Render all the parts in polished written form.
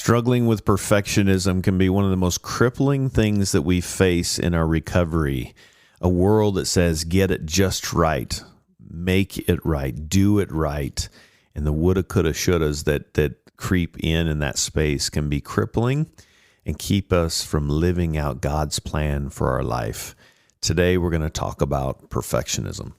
Struggling with perfectionism can be one of the most crippling things that we face in our recovery. A world that says, get it just right, make it right, do it right. And the woulda, coulda, shouldas that creep in that space can be crippling and keep us from living out God's plan for our life. Today, we're going to talk about perfectionism.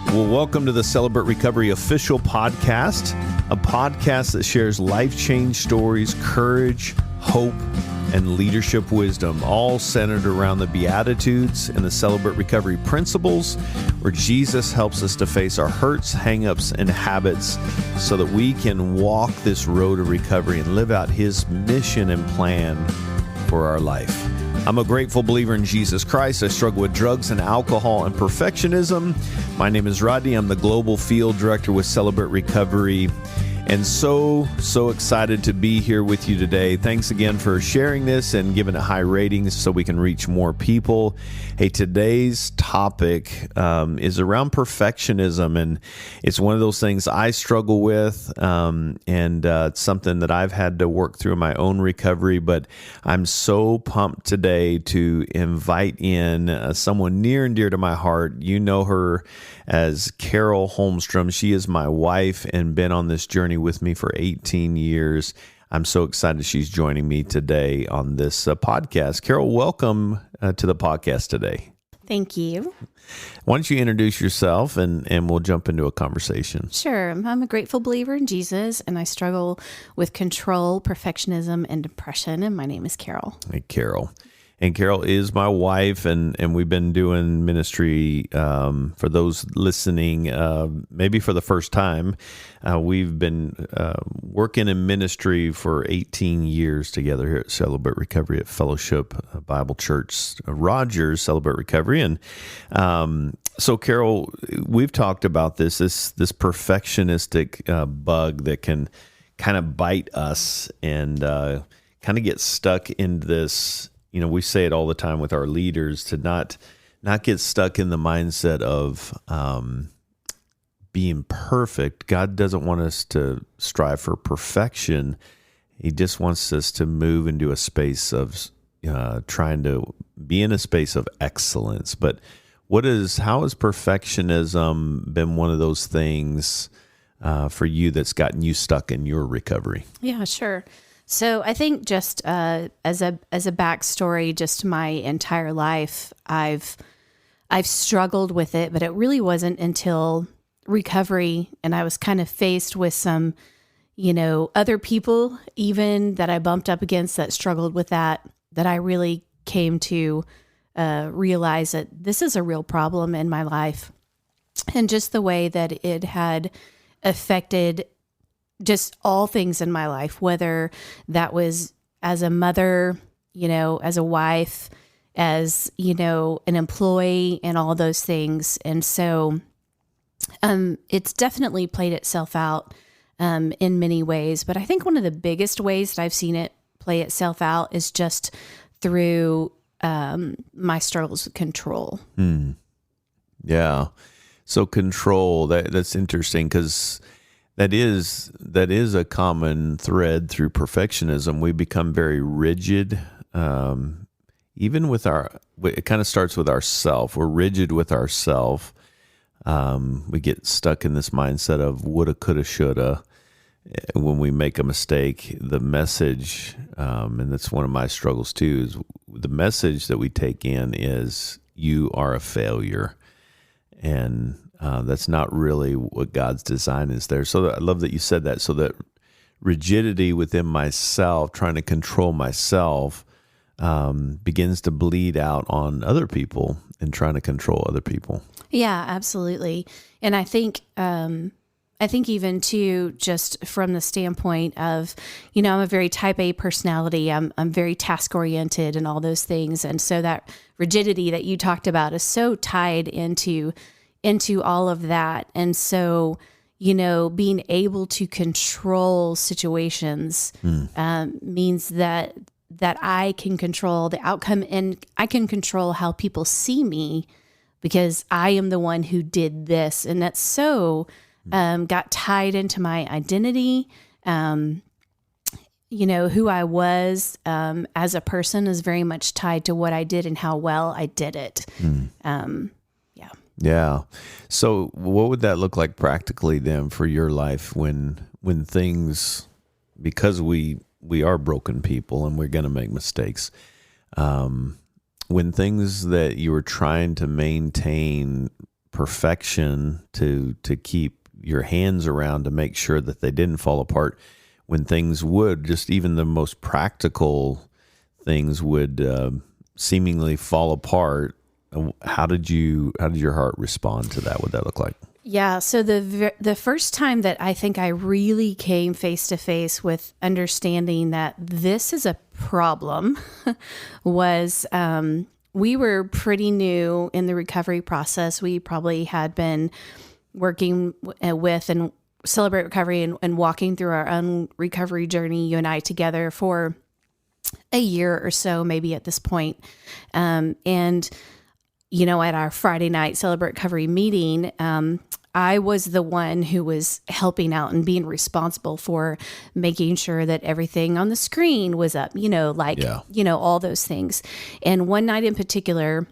Well, welcome to the Celebrate Recovery official podcast, a podcast that shares life change stories, courage, hope, and leadership wisdom, all centered around the Beatitudes and the Celebrate Recovery principles, where Jesus helps us to face our hurts, hangups, and habits so that we can walk this road of recovery and live out His mission and plan for our life. I'm a grateful believer in Jesus Christ. I struggle with drugs and alcohol and perfectionism. My name is Rodney. I'm the Global Field Director with Celebrate Recovery. And so excited to be here with you today. Thanks again for sharing this and giving it high ratings so we can reach more people. Hey, today's topic is around perfectionism, and it's one of those things I struggle with, and it's something that I've had to work through in my own recovery, but I'm so pumped today to invite in someone near and dear to my heart. You know her as Carol Holmstrom. She is my wife and been on this journey with me for 18 years. I'm so excited she's joining me today on this podcast. Carol, welcome to the podcast today. Thank you. Why don't you introduce yourself and we'll jump into a conversation. Sure. I'm a grateful believer in Jesus, and I struggle with control, perfectionism, and depression. And my name is Carol. Hey, Carol. And Carol is my wife, and we've been doing ministry, for those listening, maybe for the first time. We've been working in ministry for 18 years together here at Celebrate Recovery at Fellowship Bible Church Rogers, Celebrate Recovery. And so, Carol, we've talked about this perfectionistic bug that can kind of bite us and kind of get stuck in this. You know, we say it all the time with our leaders to not get stuck in the mindset of being perfect. God doesn't want us to strive for perfection. He just wants us to move into a space of trying to be in a space of excellence. But how has perfectionism been one of those things for you that's gotten you stuck in your recovery? Yeah, sure. So I think just as a backstory, just my entire life, I've struggled with it, but it really wasn't until recovery, and I was kind of faced with some, other people even that I bumped up against that struggled with that I really came to realize that this is a real problem in my life, and just the way that it had affected just all things in my life, whether that was as a mother, as a wife, as, an employee, and all those things. And so it's definitely played itself out in many ways. But I think one of the biggest ways that I've seen it play itself out is just through my struggles with control. Yeah. So control, that's interesting because that is a common thread through perfectionism. We become very rigid, even with it kind of starts with ourself. We're rigid with ourself. We get stuck in this mindset of woulda, coulda, shoulda. When we make a mistake, the message, and that's one of my struggles too, is the message that we take in is you are a failure. And that's not really what God's design is there. So I love that you said that. So that rigidity within myself, trying to control myself, begins to bleed out on other people and trying to control other people. Yeah, absolutely. And I think even too, just from the standpoint of, I'm a very type A personality. I'm very task oriented and all those things. And so that rigidity that you talked about is so tied into all of that. And so, being able to control situations means that I can control the outcome, and I can control how people see me because I am the one who did this. And that's so got tied into my identity. Who I was as a person is very much tied to what I did and how well I did it. Yeah. So what would that look like practically then for your life when things, because we are broken people and we're going to make mistakes, when things that you were trying to maintain perfection to keep your hands around to make sure that they didn't fall apart, when things would, just even the most practical things would seemingly fall apart, how did your heart respond to that? What that look like? Yeah. So the first time that I think I really came face to face with understanding that this is a problem was we were pretty new in the recovery process. We probably had been working with and Celebrate Recovery and walking through our own recovery journey, you and I together for a year or so, maybe at this point. At our Friday night Celebrate Recovery meeting, I was the one who was helping out and being responsible for making sure that everything on the screen was up, all those things. And one night in particular,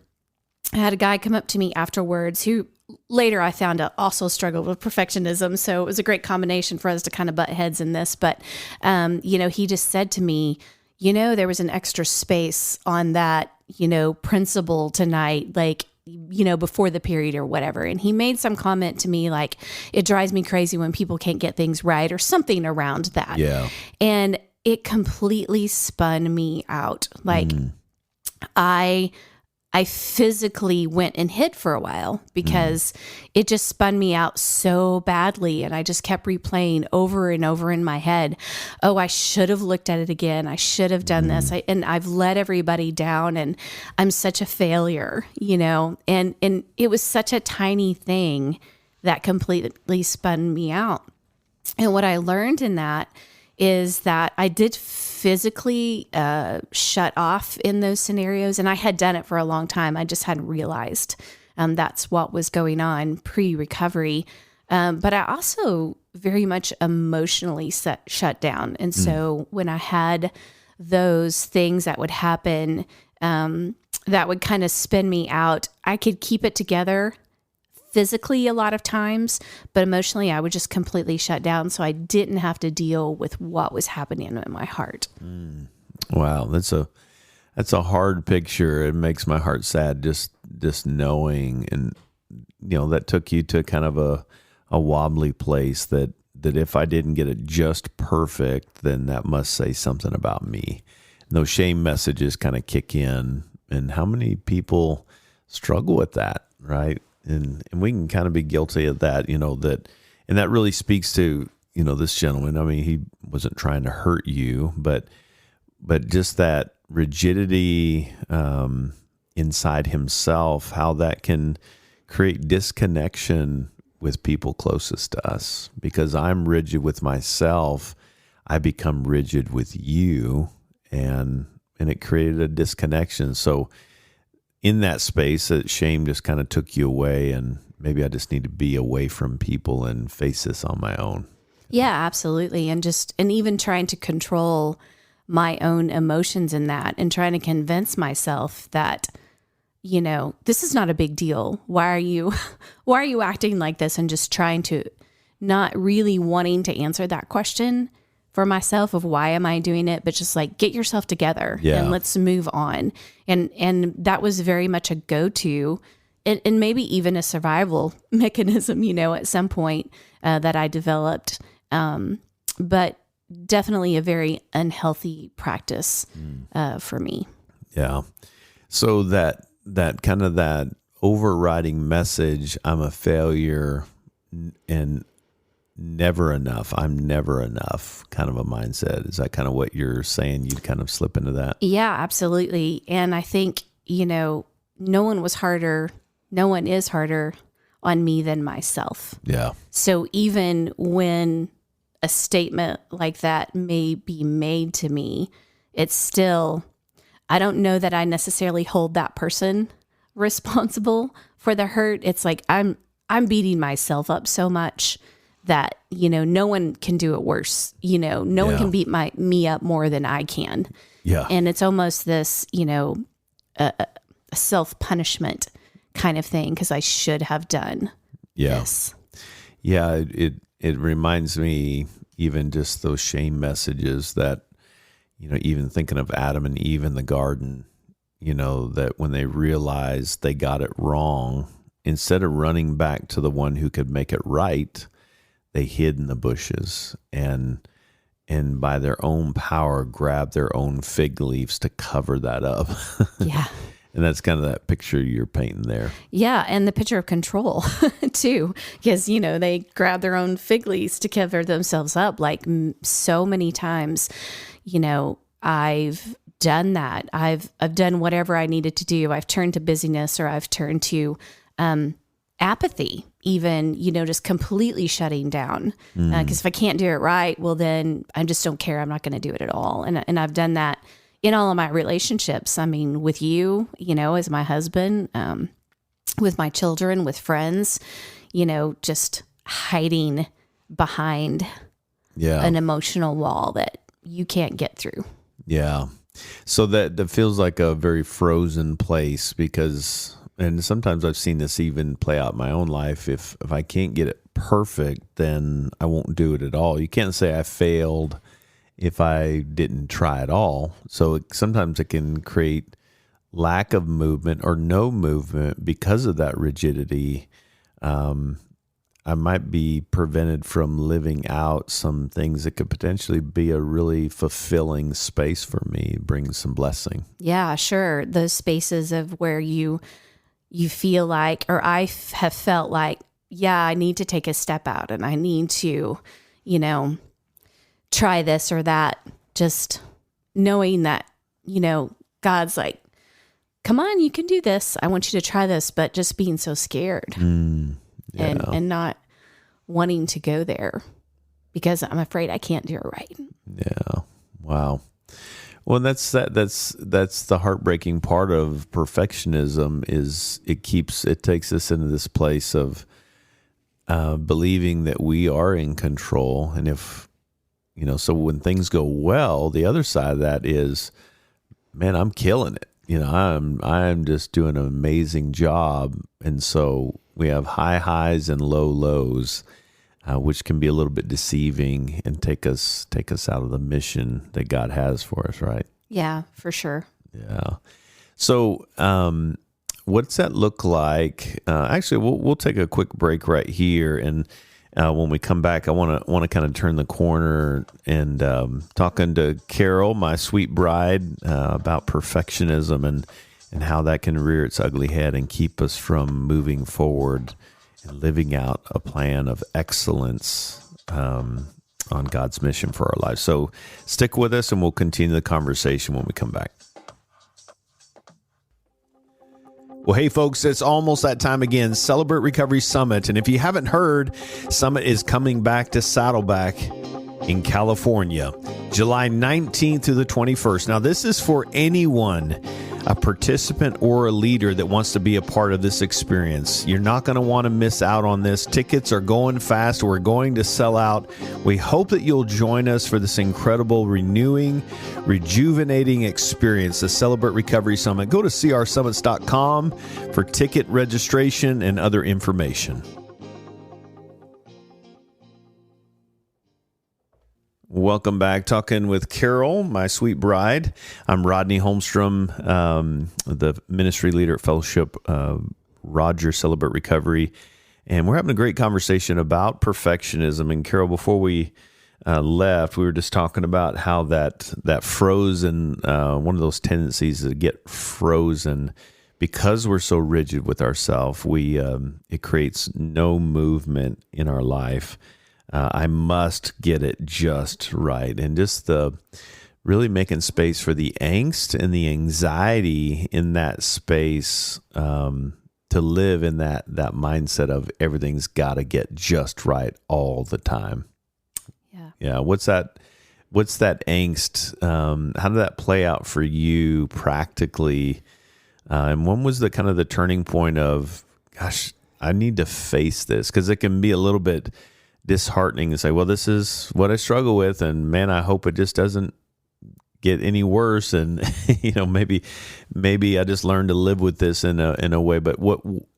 I had a guy come up to me afterwards who later I found out also struggled with perfectionism. So it was a great combination for us to kind of butt heads in this. But, he just said to me, there was an extra space on that, principle tonight, before the period or whatever. And he made some comment to me like, it drives me crazy when people can't get things right or something around that. Yeah. And it completely spun me out. I physically went and hid for a while because it just spun me out so badly. And I just kept replaying over and over in my head, oh, I should have looked at it again. I should have done this. And I've let everybody down and I'm such a failure, and it was such a tiny thing that completely spun me out. And what I learned in that is that I did physically shut off in those scenarios. And I had done it for a long time. I just hadn't realized that's what was going on pre-recovery. But I also very much emotionally shut down. And so when I had those things that would happen that would kind of spin me out, I could keep it together physically a lot of times, but emotionally I would just completely shut down, so I didn't have to deal with what was happening in my heart. Wow, that's a hard picture. It makes my heart sad just knowing, and that took you to kind of a wobbly place that if I didn't get it just perfect, then that must say something about me. And those shame messages kind of kick in, and how many people struggle with that, right? And we can kind of be guilty of that, and that really speaks to, this gentleman. I mean, he wasn't trying to hurt you, but just that rigidity inside himself, how that can create disconnection with people closest to us. Because I'm rigid with myself, I become rigid with you, and it created a disconnection. So in that space, that shame just kind of took you away, and maybe I just need to be away from people and face this on my own. Yeah, absolutely. And even trying to control my own emotions in that, and trying to convince myself that, this is not a big deal. Why are you acting like this? And just trying to not really wanting to answer that question for myself of why am I doing it, but just like, get yourself together and let's move on. And that was very much a go-to and maybe even a survival mechanism, at some point that I developed. But definitely a very unhealthy practice for me. Yeah. So that kind of that overriding message, I'm a failure and never enough. I'm never enough kind of a mindset. Is that kind of what you're saying? You'd kind of slip into that? Yeah, absolutely. And I think, no one is harder on me than myself. Yeah. So even when a statement like that may be made to me, it's still, I don't know that I necessarily hold that person responsible for the hurt. It's like, I'm beating myself up so much that, no one can do it worse. No one can beat me up more than I can. Yeah. And it's almost this, a self-punishment kind of thing, because I should have done this. Yeah, it reminds me, even just those shame messages that, even thinking of Adam and Eve in the garden, that when they realized they got it wrong, instead of running back to the one who could make it right, they hid in the bushes and by their own power grabbed their own fig leaves to cover that up. Yeah. And that's kind of that picture you're painting there. Yeah, and the picture of control too, because they grab their own fig leaves to cover themselves up. Like so many times, I've done that. I've done whatever I needed to do. I've turned to busyness, or I've turned to apathy, even just completely shutting down. Because if I can't do it right, well, then I just don't care. I'm not going to do it at all. And I've done that in all of my relationships. I mean, with you, as my husband, with my children, with friends, just hiding behind an emotional wall that you can't get through. Yeah. So that feels like a very frozen place, because, and sometimes I've seen this even play out in my own life. If I can't get it perfect, then I won't do it at all. You can't say I failed if I didn't try at all. So sometimes it can create lack of movement or no movement because of that rigidity. I might be prevented from living out some things that could potentially be a really fulfilling space for me, bring some blessing. Yeah, sure. Those spaces of where you feel like, or I have felt like, yeah, I need to take a step out and I need to, try this or that, just knowing that, God's like, come on, you can do this. I want you to try this, but just being so scared and not wanting to go there because I'm afraid I can't do it right. Yeah. Wow. Well, that's the heartbreaking part of perfectionism, is it takes us into this place of believing that we are in control. And if, so when things go well, the other side of that is, man, I'm killing it. I'm just doing an amazing job. And so we have high highs and low lows, which can be a little bit deceiving and take us out of the mission that God has for us, right? Yeah, for sure. Yeah. So, what's that look like? Actually, we'll take a quick break right here, and when we come back, I want to kind of turn the corner and talking to Carol, my sweet bride, about perfectionism and how that can rear its ugly head and keep us from moving forward and living out a plan of excellence on God's mission for our lives. So stick with us, and we'll continue the conversation when we come back. Well, hey, folks, it's almost that time again, Celebrate Recovery Summit. And if you haven't heard, Summit is coming back to Saddleback in California, July 19th through the 21st. Now, this is for anyone, a participant or a leader that wants to be a part of this experience. You're not going to want to miss out on this. Tickets are going fast. We're going to sell out. We hope that you'll join us for this incredible, renewing, rejuvenating experience, the Celebrate Recovery Summit. Go to crsummits.com for ticket registration and other information. Welcome back. Talking with Carol, my sweet bride. I'm Rodney Holmstrom, the ministry leader at Fellowship Roger Celebrate Recovery. And we're having a great conversation about perfectionism. And Carol, before we left, we were just talking about how that frozen, one of those tendencies to get frozen because we're so rigid with ourselves, it creates no movement in our life. I must get it just right. And just the really making space for the angst and the anxiety in that space, to live in that mindset of everything's got to get just right all the time. Yeah. What's that angst? How did that play out for you practically? And when was the kind of the turning point of, gosh, I need to face this? Because it can be a little bit disheartening to say, well, this is what I struggle with, and man, I hope it just doesn't get any worse. And maybe I just learned to live with this in a way. But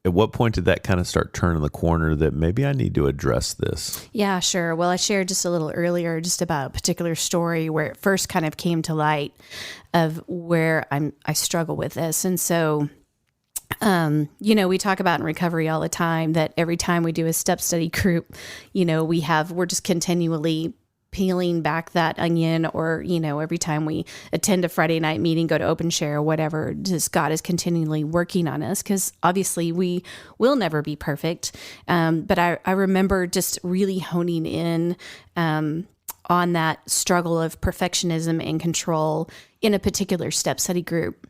at what point did that kind of start turning the corner that maybe I need to address this? Yeah, sure. Well, I shared just a little earlier just about a particular story where it first kind of came to light of where I struggle with this. And so, we talk about in recovery all the time that every time we do a step study group, we're just continually peeling back that onion, or, every time we attend a Friday night meeting, go to open share or whatever, just God is continually working on us, because obviously we will never be perfect. But I remember just really honing in on that struggle of perfectionism and control in a particular step study group,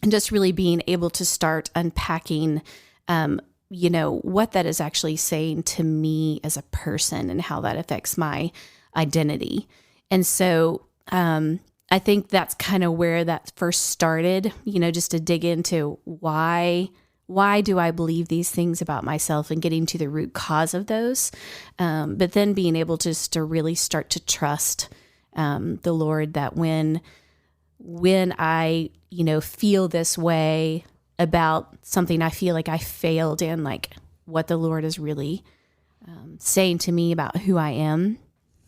and just really being able to start unpacking what that is actually saying to me as a person and how that affects my identity. And so I think that's kind of where that first started, just to dig into why do I believe these things about myself, and getting to the root cause of those. But then being able just to really start to trust the Lord, that when I, feel this way about something I feel like I failed in, like what the Lord is really saying to me about who I am.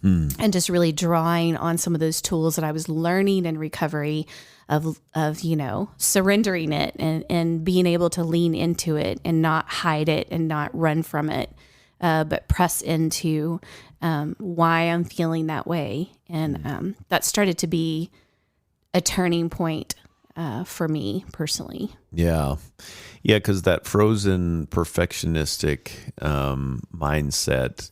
And just really drawing on some of those tools that I was learning in recovery of surrendering it and being able to lean into it and not hide it and not run from it, but press into why I'm feeling that way. And that started to be a turning point for me personally. Yeah. Yeah, because that frozen perfectionistic mindset,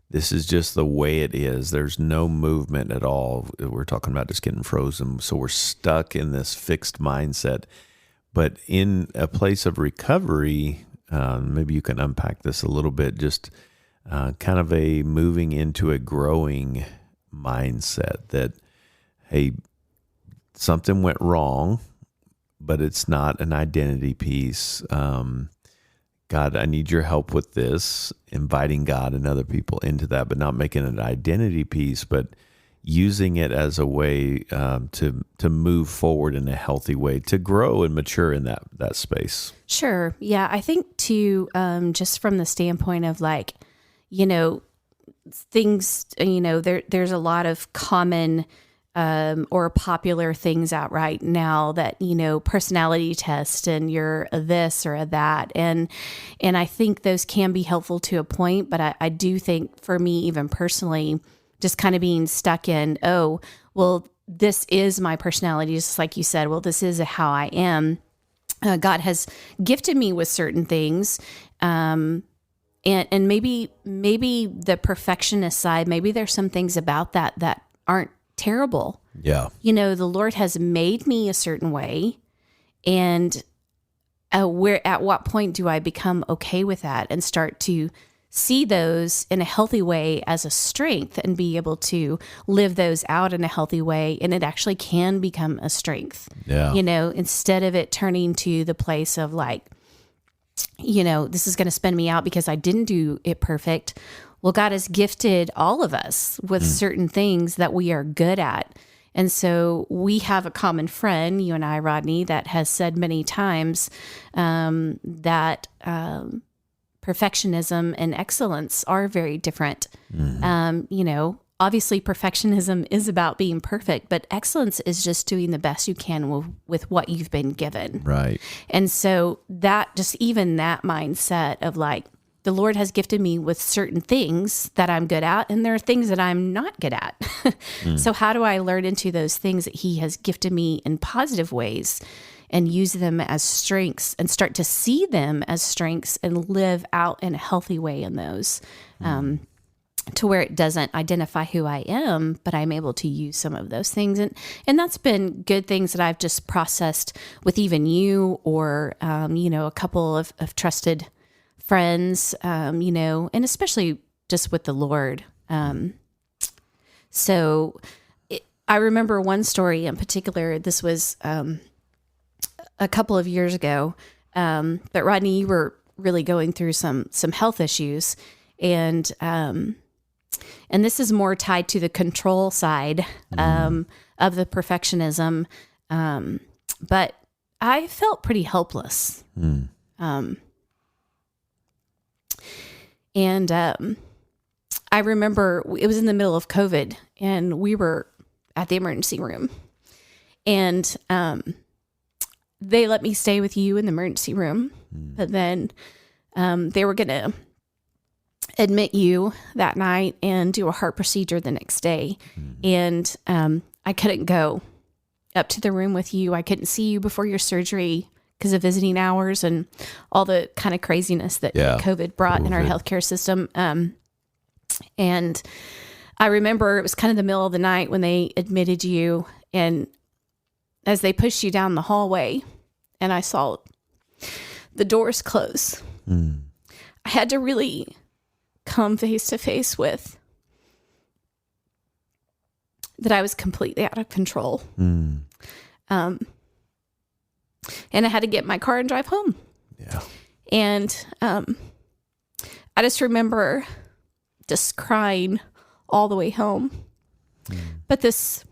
this is just the way it is. There's no movement at all. We're talking about just getting frozen. So we're stuck in this fixed mindset. But in a place of recovery, maybe you can unpack this a little bit, just kind of a moving into a growing mindset that, hey, something went wrong, but it's not an identity piece. God, I need your help with this, inviting God and other people into that, but not making it an identity piece, but using it as a way to move forward in a healthy way, to grow and mature in that space. Sure. Yeah. I think too, just from the standpoint of things, there's a lot of common or popular things out right now that, personality test, and you're a this or a that. And I think those can be helpful to a point, but I do think for me, even personally, just kind of being stuck in, oh, well, this is my personality. Just like you said, well, this is how I am. God has gifted me with certain things. And maybe the perfectionist side, maybe there's some things about that aren't terrible. Yeah. The Lord has made me a certain way, and at what point do I become okay with that and start to see those in a healthy way as a strength and be able to live those out in a healthy way, and it actually can become a strength. Yeah. Instead of it turning to the place of like, this is going to spin me out because I didn't do it perfect. Well, God has gifted all of us with certain things that we are good at. And so we have a common friend, you and I, Rodney, that has said many times that perfectionism and excellence are very different. Obviously perfectionism is about being perfect, but excellence is just doing the best you can with what you've been given. Right. And so that mindset of like, the Lord has gifted me with certain things that I'm good at, and there are things that I'm not good at. So how do I learn into those things that He has gifted me in positive ways and use them as strengths and start to see them as strengths and live out in a healthy way in those, to where it doesn't identify who I am, but I'm able to use some of those things. And that's been good things that I've just processed with even you or, a couple of trusted friends, and especially just with the Lord. I remember one story in particular. This was a couple of years ago. But Rodney, you were really going through some health issues. And this is more tied to the control side of the perfectionism. But I felt pretty helpless. And I remember it was in the middle of COVID, and we were at the emergency room, and they let me stay with you in the emergency room, but then they were going to admit you that night and do a heart procedure the next day. And I couldn't go up to the room with you. I couldn't see you before your surgery because of visiting hours and all the kind of craziness that COVID brought in our healthcare system. And I remember it was kind of the middle of the night when they admitted you, and as they pushed you down the hallway and I saw the doors close, I had to really come face to face with that I was completely out of control. And I had to get in my car and drive home. Yeah. And I just remember just crying all the way home. But this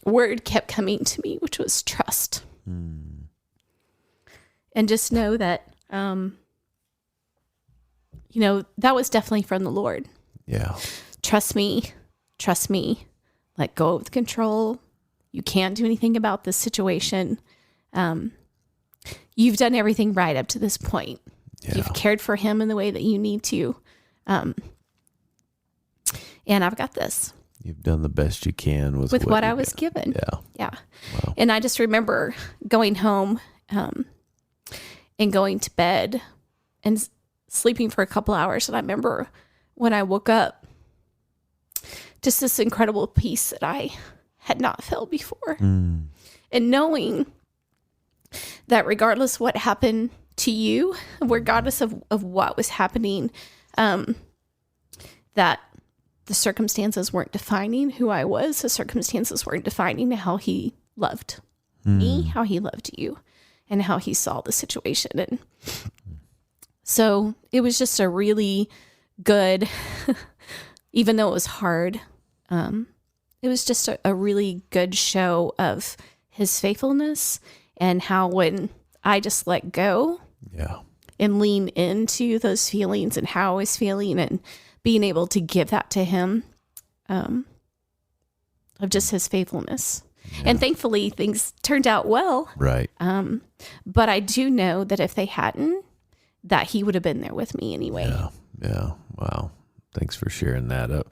word kept coming to me, which was trust. And just know that, that was definitely from the Lord. Yeah. Trust me. Let go of the control. You can't do anything about this situation. You've done everything right up to this point. Yeah. You've cared for him in the way that you need to. And I've got this. You've done the best you can with what I was given. Yeah. Wow. And I just remember going home, and going to bed and sleeping for a couple hours. And I remember when I woke up, just this incredible peace that I had not felt before. And knowing that regardless what happened to you, regardless of what was happening, that the circumstances weren't defining who I was. The circumstances weren't defining how he loved me, how he loved you, and how he saw the situation. And so it was just a really good, even though it was hard, it was just a really good show of his faithfulness and how when I just let go and lean into those feelings and how I was feeling and being able to give that to him, of just his faithfulness. Yeah. And thankfully things turned out well. Right. But I do know that if they hadn't, that he would have been there with me anyway. Yeah. Wow. Thanks for sharing that up.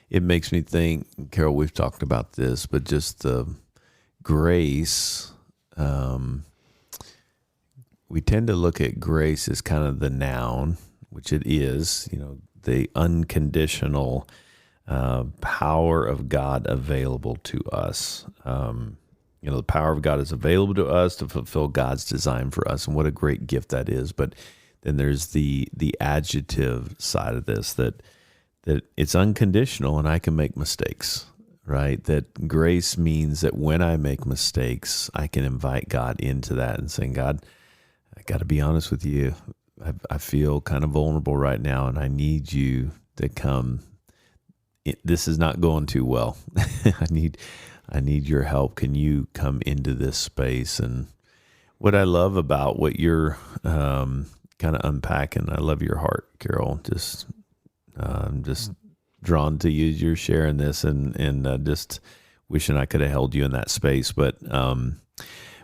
It makes me think, Carol, we've talked about this, but just the grace, we tend to look at grace as kind of the noun, which it is, the unconditional power of God available to us. The power of God is available to us to fulfill God's design for us, and what a great gift that is. But then there's the adjective side of this, that it's unconditional and I can make mistakes, right? That grace means that when I make mistakes, I can invite God into that and saying, God, I got to be honest with you. I feel kind of vulnerable right now, and I need you to come. This is not going too well. I need your help. Can you come into this space? And what I love about what you're kind of unpacking, I love your heart, Carol. I'm just drawn to you. You're sharing this, and just wishing I could have held you in that space. But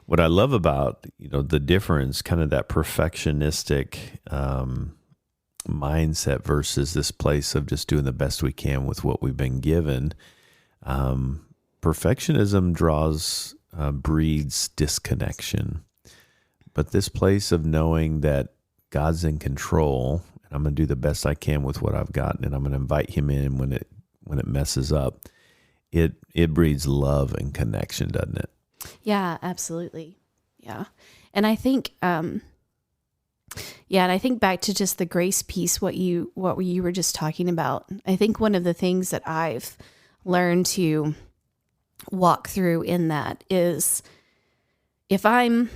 what I love about, the difference, kind of that perfectionistic mindset versus this place of just doing the best we can with what we've been given. Perfectionism breeds disconnection. But this place of knowing that God's in control, and I'm going to do the best I can with what I've got, and I'm going to invite him in when it messes up, it breeds love and connection, doesn't it? Yeah, absolutely. Yeah. And I think, and I think back to just the grace piece, what you were just talking about. I think one of the things that I've learned to walk through in that is if I'm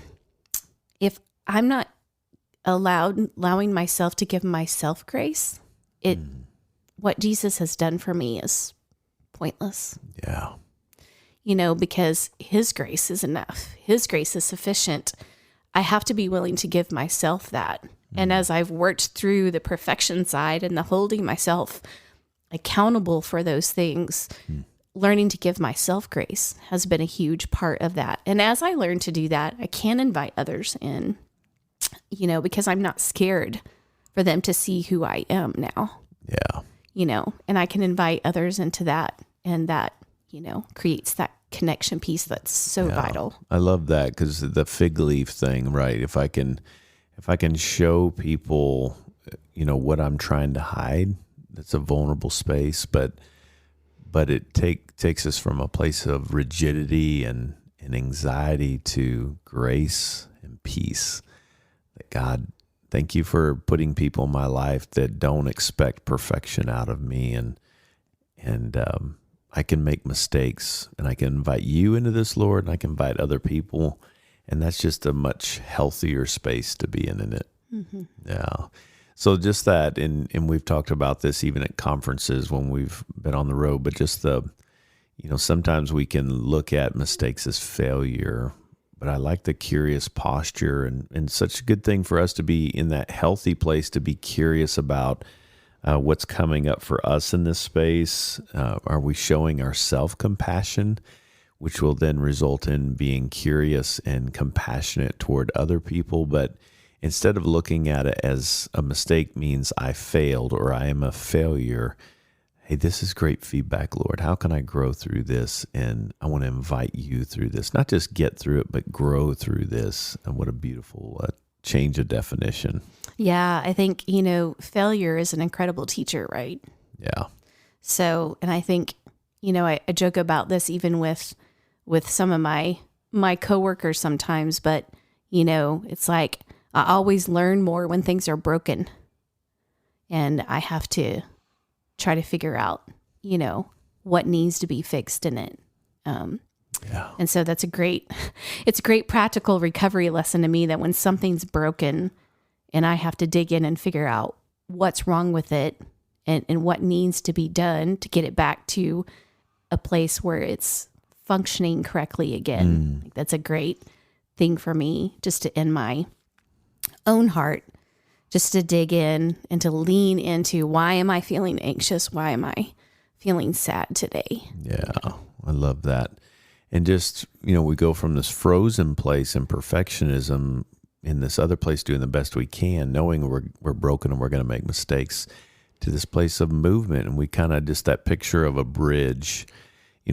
not allowing myself to give myself grace, what Jesus has done for me is pointless. Yeah. Because his grace is enough. His grace is sufficient. I have to be willing to give myself that. And as I've worked through the perfection side and the holding myself accountable for those things, learning to give myself grace has been a huge part of that. And as I learn to do that, I can invite others in, because I'm not scared for them to see who I am now. Yeah. And I can invite others into that, and that, creates that connection piece that's so vital. I love that, because the fig leaf thing, right? If I can show people, what I'm trying to hide, that's a vulnerable space, but it takes us from a place of rigidity and anxiety to grace and peace. That God, thank you for putting people in my life that don't expect perfection out of me, and I can make mistakes, and I can invite you into this, Lord, and I can invite other people, and that's just a much healthier space to be in, isn't it? Mm-hmm. Yeah. So just that, and we've talked about this even at conferences when we've been on the road, but just sometimes we can look at mistakes as failure, but I like the curious posture, and such a good thing for us to be in that healthy place, to be curious about what's coming up for us in this space. Are we showing our self-compassion, which will then result in being curious and compassionate toward other people? But instead of looking at it as a mistake means I failed or I am a failure, hey, this is great feedback, Lord. How can I grow through this? And I want to invite you through this, not just get through it, but grow through this. And what a beautiful change of definition. Yeah, I think, failure is an incredible teacher, right? Yeah. So, and I think, I joke about this even with some of my coworkers sometimes, but, it's like I always learn more when things are broken, and I have to try to figure out, what needs to be fixed in it. Yeah. And so it's a great practical recovery lesson to me, that when something's broken and I have to dig in and figure out what's wrong with it and what needs to be done to get it back to a place where it's functioning correctly again. That's a great thing for me, just to, in my own heart, just to dig in and to lean into, why am I feeling anxious? Why am I feeling sad today? Yeah, I love that. And just, we go from this frozen place in perfectionism in this other place doing the best we can, knowing we're broken and we're going to make mistakes, to this place of movement. And we kind of just that picture of a bridge.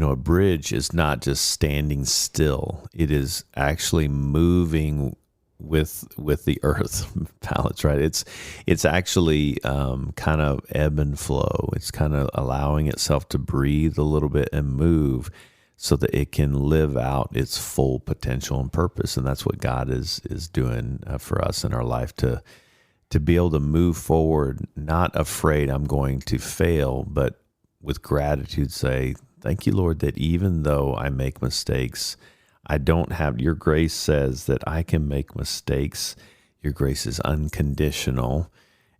A bridge is not just standing still. It is actually moving with the earth balance, right? It's actually kind of ebb and flow. It's kind of allowing itself to breathe a little bit and move, so that it can live out its full potential and purpose. And that's what God is doing for us in our life, to be able to move forward, not afraid I'm going to fail, but with gratitude say, thank you, Lord, that even though I make mistakes, I don't have, your grace says that I can make mistakes. Your grace is unconditional.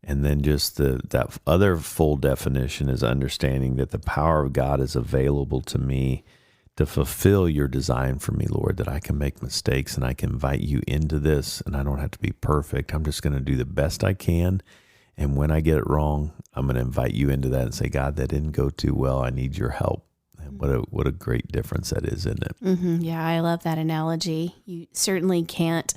And then just that other full definition is understanding that the power of God is available to me to fulfill your design for me, Lord, that I can make mistakes and I can invite you into this, and I don't have to be perfect. I'm just going to do the best I can. And when I get it wrong, I'm going to invite you into that and say, God, that didn't go too well. I need your help. And what a great difference that is, isn't it? Mm-hmm. Yeah, I love that analogy. You certainly can't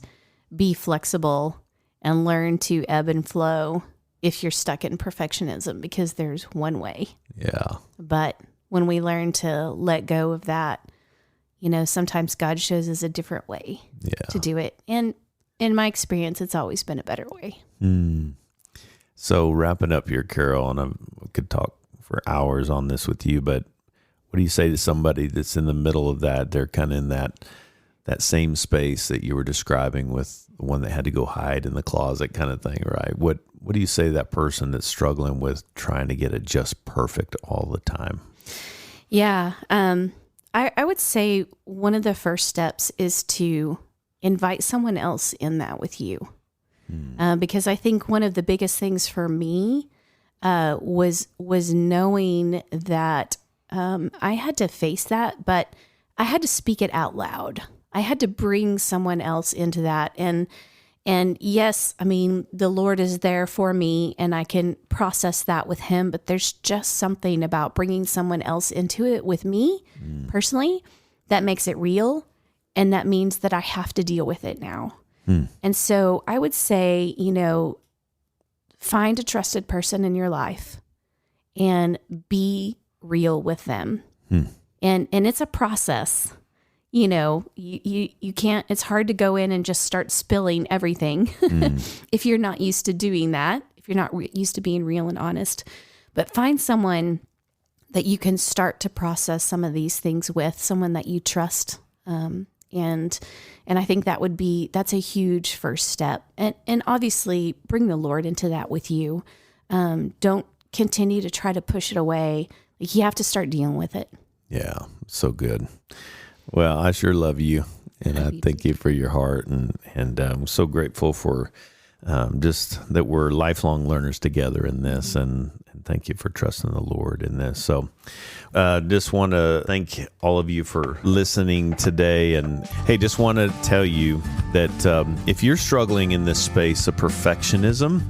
be flexible and learn to ebb and flow if you're stuck in perfectionism, because there's one way. Yeah. But when we learn to let go of that, sometimes God shows us a different way to do it. And in my experience, it's always been a better way. So wrapping up here, Carol, and I could talk for hours on this with you, but what do you say to somebody that's in the middle of that? They're kind of in that same space that you were describing with the one that had to go hide in the closet kind of thing, right? What do you say to that person that's struggling with trying to get it just perfect all the time? Yeah. I would say one of the first steps is to invite someone else in that with you. Because I think one of the biggest things for me was knowing that I had to face that, but I had to speak it out loud. I had to bring someone else into that. And yes, I mean, the Lord is there for me and I can process that with him, but there's just something about bringing someone else into it with me personally that makes it real. And that means that I have to deal with it now. And so I would say, find a trusted person in your life and be real with them. And it's a process. You can't, it's hard to go in and just start spilling everything if you're not used to doing that, if you're not used to being real and honest. But find someone that you can start to process some of these things with, someone that you trust. And I think that's a huge first step. And obviously bring the Lord into that with you. Don't continue to try to push it away. Like, you have to start dealing with it. Yeah, so good. Well, I sure love you, and I thank you for your heart, and I'm so grateful for just that we're lifelong learners together in this, and thank you for trusting the Lord in this. So just want to thank all of you for listening today, and hey, just want to tell you that if you're struggling in this space of perfectionism,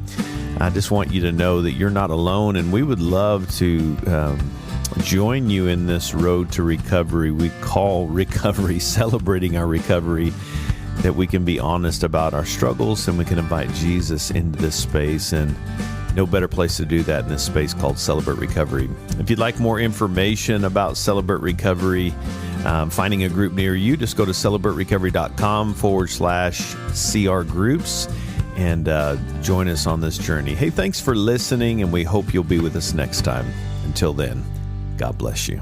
I just want you to know that you're not alone, and we would love to join you in this road to recovery. We call recovery, celebrating our recovery, that we can be honest about our struggles and we can invite Jesus into this space. And no better place to do that in this space called Celebrate Recovery. If you'd like more information about Celebrate Recovery, finding a group near you, just go to celebraterecovery.com/CR groups and join us on this journey. Hey, thanks for listening, and we hope you'll be with us next time. Until then, God bless you.